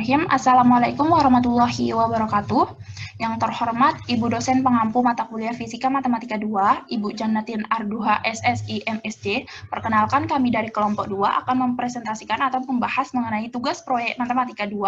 Bismillahirrahmanirrahim. Assalamualaikum warahmatullahi wabarakatuh. Yang terhormat Ibu dosen pengampu mata kuliah Fisika Matematika 2, Ibu Jannatin Arduha SSI MSc. Perkenalkan, kami dari kelompok 2 akan mempresentasikan atau membahas mengenai tugas proyek Matematika 2,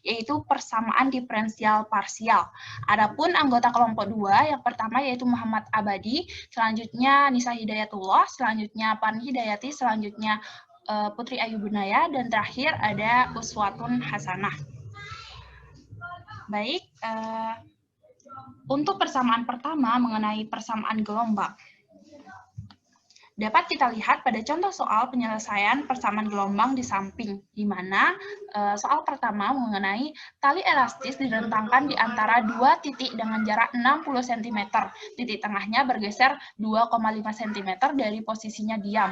yaitu persamaan diferensial parsial. Adapun anggota kelompok 2, yang pertama yaitu Muhammad Abadi, selanjutnya Nisa Hidayatullah, selanjutnya Pani Hidayati, selanjutnya Putri Ayu Bunaya, dan terakhir ada Uswatun Hasanah. Baik, untuk persamaan pertama mengenai persamaan gelombang. Dapat kita lihat pada contoh soal penyelesaian persamaan gelombang di samping, di mana soal pertama mengenai tali elastis direntangkan di antara dua titik dengan jarak 60 cm. Titik tengahnya bergeser 2,5 cm dari posisinya diam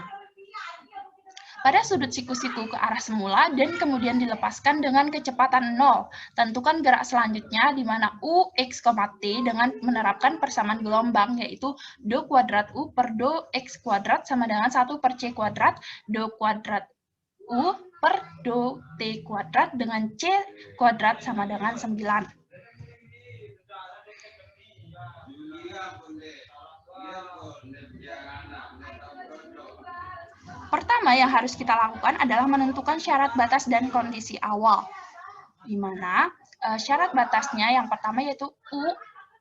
pada sudut siku-siku ke arah semula dan kemudian dilepaskan dengan kecepatan 0. Tentukan gerak selanjutnya di mana U, X, T dengan menerapkan persamaan gelombang, yaitu do kuadrat U per do X kuadrat sama dengan 1 per C kuadrat, do kuadrat U per do T kuadrat dengan C kuadrat sama dengan 9. Pertama yang harus kita lakukan adalah menentukan syarat batas dan kondisi awal, di mana syarat batasnya yang pertama yaitu U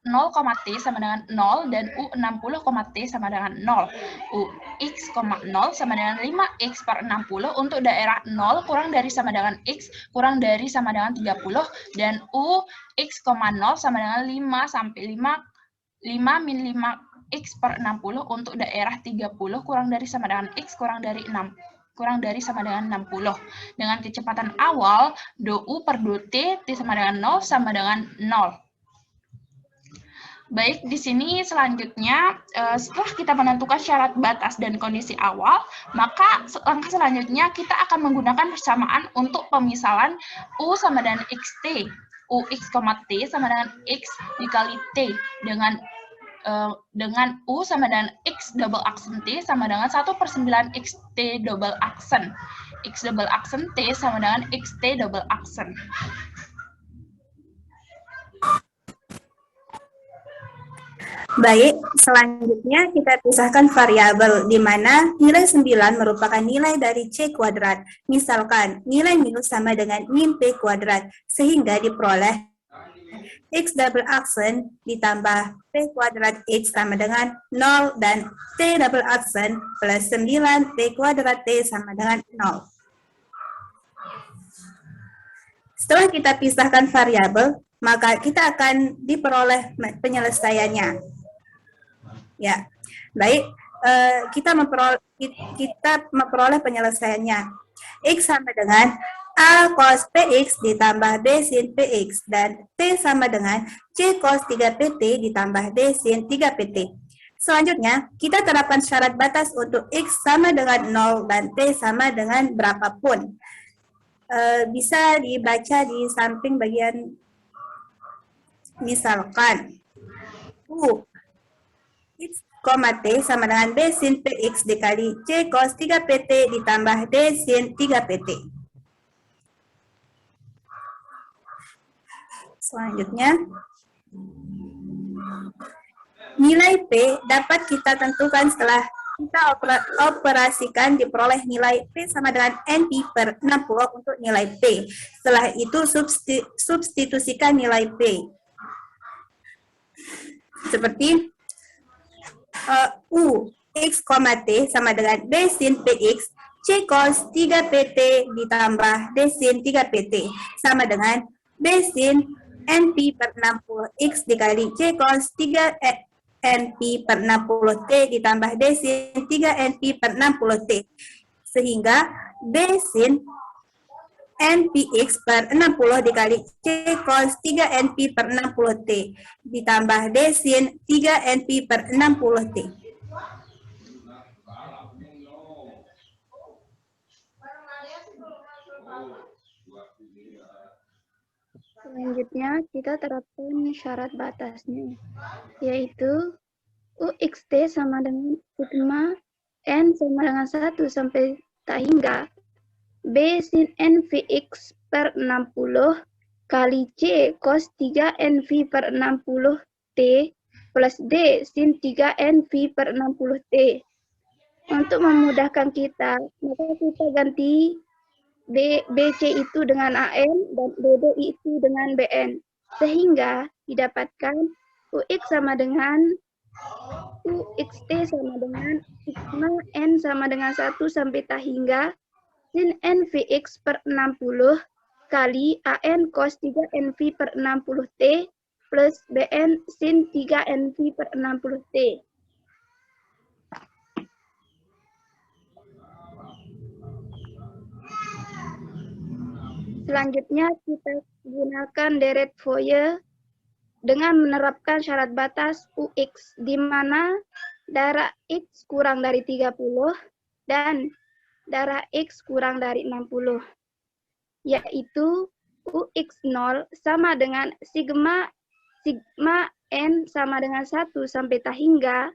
0, T sama dengan 0 dan U 60, T sama dengan 0. U X, 0 sama dengan 5X per 60 untuk daerah 0 kurang dari sama dengan X kurang dari sama dengan 30, dan U X, 0 sama dengan 5 sampai 5 min 5X per 60 untuk daerah 30 kurang dari sama dengan X kurang dari sama dengan 60. Dengan kecepatan awal, do U per do T, T sama dengan 0 sama dengan 0. Baik, di sini selanjutnya, setelah kita menentukan syarat batas dan kondisi awal, maka langkah selanjutnya kita akan menggunakan persamaan untuk pemisalan U sama dengan XT. U X, T sama dengan X dikali T dengan U sama dengan X double aksen T sama dengan 1/9 XT double aksen. X double aksen T sama dengan XT double aksen. Baik, selanjutnya kita pisahkan variabel di mana nilai 9 merupakan nilai dari C kuadrat. Misalkan nilai minus sama dengan min P kuadrat, sehingga diperoleh X double aksen ditambah P kuadrat X sama dengan 0 dan T double aksen plus 9 P kuadrat T sama dengan 0. Setelah kita pisahkan variabel, maka kita akan diperoleh penyelesaiannya. Ya, baik, kita memperoleh penyelesaiannya. X sama dengan A cos PX ditambah B sin PX, dan T sama dengan C cos 3PT ditambah D sin 3PT. Selanjutnya, kita terapkan syarat batas untuk X sama dengan 0 dan T sama dengan berapapun. Bisa dibaca di samping bagian, misalkan U X, T sama dengan B sin PX dikali C cos 3PT ditambah D sin 3PT. Selanjutnya, nilai P dapat kita tentukan setelah kita operasikan diperoleh nilai P sama dengan NP per 60 untuk nilai P. Setelah itu substitusikan nilai P. Seperti U X, T sama dengan B sin PX C cos 3PT ditambah D sin 3PT sama dengan B sin NP per 60 X dikali C cos 3 NP per 60 T ditambah D sin 3 NP per 60 T, sehingga B sin NPX per 60 dikali C cos 3 NP per 60 T ditambah D sin 3 NP per 60 T. Selanjutnya, kita terapkan syarat batasnya, yaitu UXT sama dengan sigma N sama dengan 1 sampai tak hingga B sin NVX per 60 kali C cos 3 NV per 60 T plus D sin 3 NV per 60 T. Untuk memudahkan kita, maka kita ganti BC itu dengan AN dan BD itu dengan BN. Sehingga didapatkan UX sama dengan UXT sama dengan sigma N sama dengan 1 sampai hingga sin NVX per 60 kali AN cos 3 NV per 60 T plus BN sin 3 NV per 60 T. Selanjutnya kita gunakan deret Fourier dengan menerapkan syarat batas UX, di mana darah X kurang dari 30 dan darah X kurang dari 60, yaitu UX0 sama dengan sigma N sama dengan 1 sampai hingga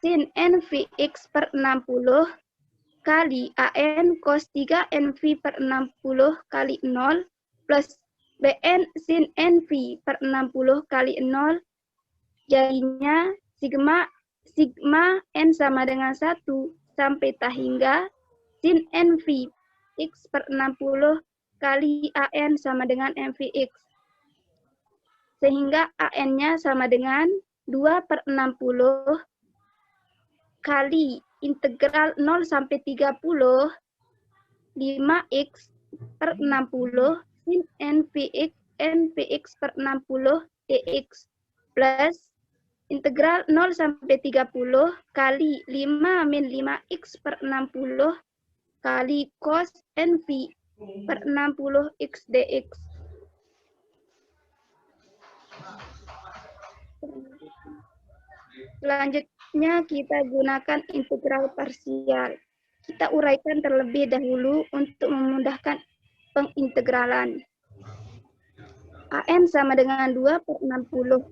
sin NVX per 60 kali AN cos 3 NV per 60 kali 0 plus BN sin NV per 60 kali 0, jadinya sigma N sama dengan 1 sampai hingga sin NV X per 60 kali AN sama dengan NVX. Sehingga AN-nya sama dengan 2 per 60 kali integral 0 sampai 30 5x per 60 sin NVX per 60 dx plus integral 0 sampai 30 kali 5 min 5x per 60 kali cos NV per 60 x dx. Selanjutnya kita gunakan integral parsial. Kita uraikan terlebih dahulu untuk memudahkan pengintegralan. AN sama dengan 2 per 60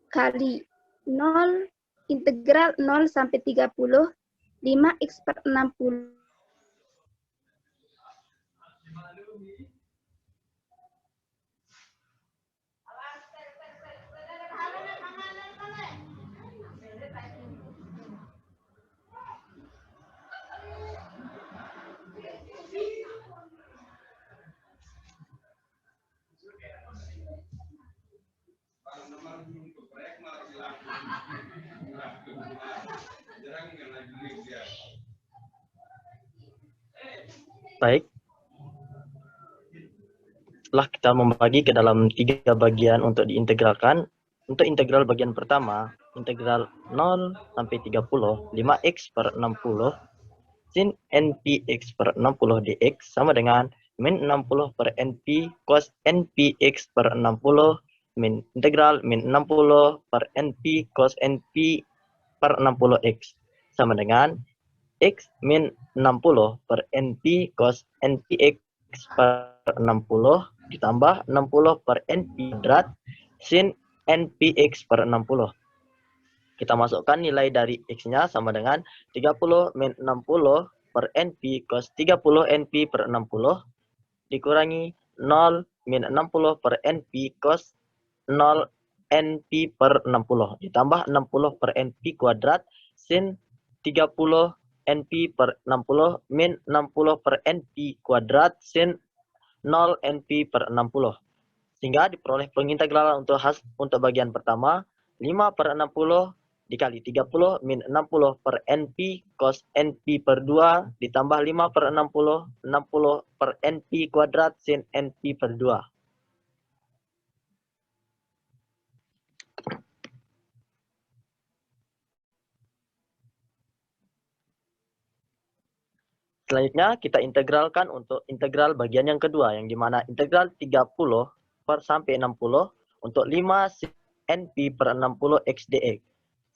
kali 0 integral 0 sampai 30 5x per 60 Baik. Setelah kita membagi ke dalam 3 bagian untuk diintegralkan, untuk integral bagian pertama, integral 0 sampai 30, 5x per 60, sin npx per 60 dx sama dengan min 60 per np cos npx per 60 min integral min 60 per np cos np per 60x sama dengan x min 60 per np cos npx per 60 ditambah 60 per np kuadrat sin npx per 60. Kita masukkan nilai dari x-nya sama dengan 30 min 60 per np cos 30 np per 60 dikurangi 0 min 60 per np cos 0 np per 60 ditambah 60 per np kuadrat sin 30 np per 60 min 60 per np kuadrat sin 0 np per 60. Sehingga diperoleh pengintegralan untuk bagian pertama 5 per 60 dikali 30 min 60 per np cos np per 2 ditambah 5 per 60 per np kuadrat sin np per 2. Selanjutnya kita integralkan untuk integral bagian yang kedua, yang dimana integral 30 per sampai 60 untuk 5 sin np per 60 x dx.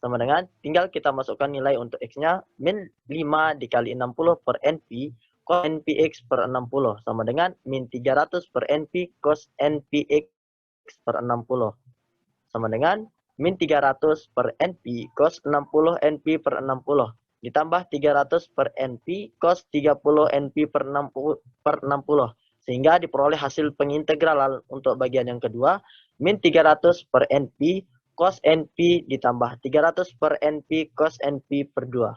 Sama dengan, tinggal kita masukkan nilai untuk x-nya, min 5 dikali 60 per np cos npx per 60. Sama dengan min 300 per np cos npx per 60. Sama dengan min 300 per np cos 60 np per 60. Ditambah 300 per np cos 30 np per 60 sehingga diperoleh hasil pengintegralan untuk bagian yang kedua, min 300 per NP cos NP ditambah 300 per NP cos NP per 2.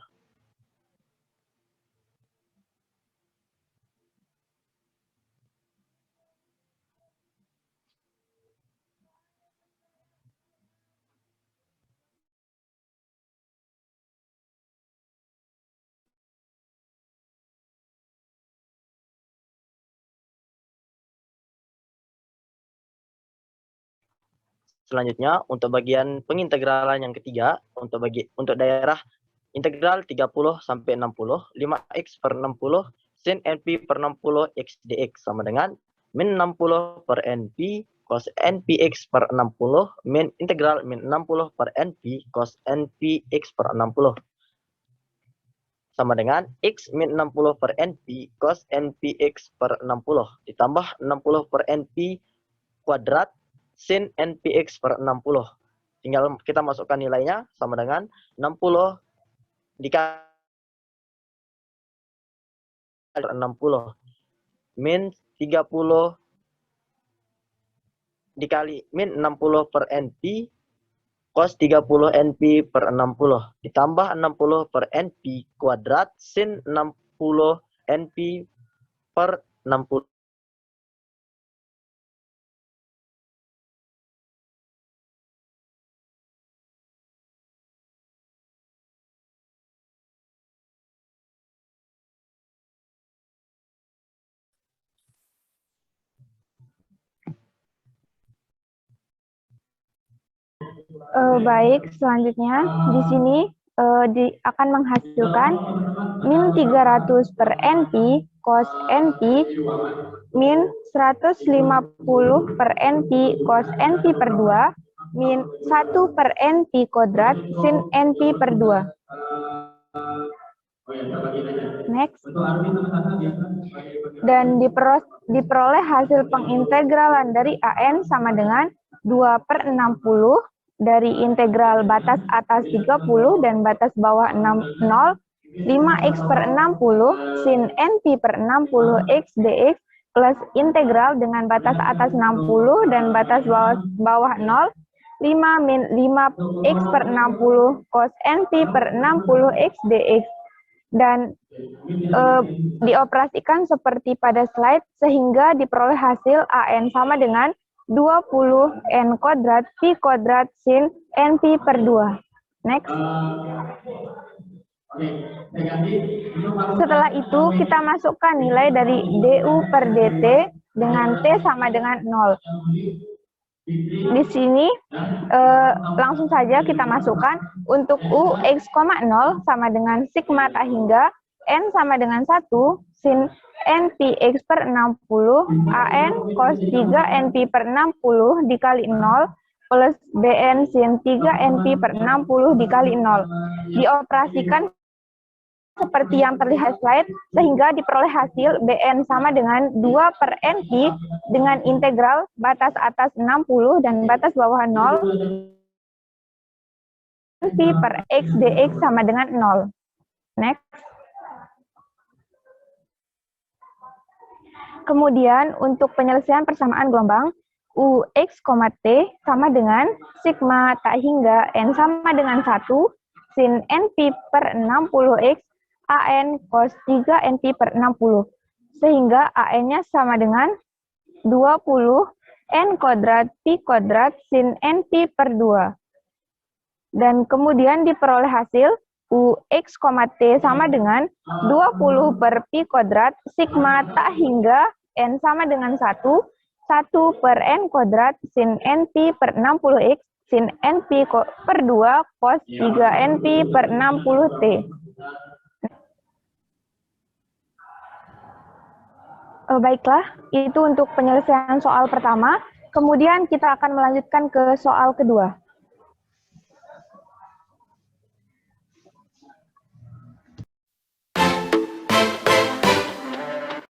Selanjutnya, untuk bagian pengintegralan yang ketiga, untuk daerah integral 30 sampai 60, 5x per 60 sin NP per 60 x dx sama dengan min 60 per NP cos NPx per 60 min integral min 60 per NP cos NPx per 60 sama dengan x min 60 per NP cos NPx per 60 ditambah 60 per NP kuadrat sin NPx per 60. Tinggal kita masukkan nilainya sama dengan 60 dikali 60 min 30 dikali min 60 per NP cos 30 NP per 60 ditambah 60 per NP kuadrat sin 60 NP per 60. Baik, selanjutnya di sini akan menghasilkan min 300 per NP cos NP min 150 per NP cos NP per 2 min 1 per NP kuadrat sin NP per 2. Next. Dan diperoleh hasil pengintegralan dari AN sama dengan 2 per 60 dari integral batas atas 30 dan batas bawah 60, 5x per 60 sin NP per 60 x dx plus integral dengan batas atas 60 dan batas bawah 0, 5 min 5x per 60 cos NP per 60 x dx. Dan dioperasikan seperti pada slide sehingga diperoleh hasil AN sama dengan 20 N kuadrat Pi kuadrat sin NP per 2. Next. Setelah itu kita masukkan nilai dari DU per DT dengan T sama dengan 0. Di sini langsung saja kita masukkan untuk U X, 0 sama dengan sigma tak hingga N sama dengan 1 sin NP X per 60 AN cos 3 NP per 60 dikali 0 plus BN sin 3 NP per 60 dikali 0. Dioperasikan seperti yang terlihat slide, sehingga diperoleh hasil BN sama dengan 2 per NP dengan integral batas atas 60 dan batas bawah 0, NP per X dx sama dengan 0. Next. Kemudian untuk penyelesaian persamaan gelombang, UX, T sama dengan sigma tak hingga N sama dengan 1 sin NP per 60X AN cos 3 NP per 60. Sehingga AN-nya sama dengan 20 N kuadrat Pi kuadrat sin NP per 2. Dan kemudian diperoleh hasil UX, T sama dengan 20 per Pi kuadrat sigma tak hingga N sama dengan 1 per N kuadrat sin NP per 60X sin NP per 2 cos 3 NP per 60T. Baiklah, itu untuk penyelesaian soal pertama. Kemudian kita akan melanjutkan ke soal kedua.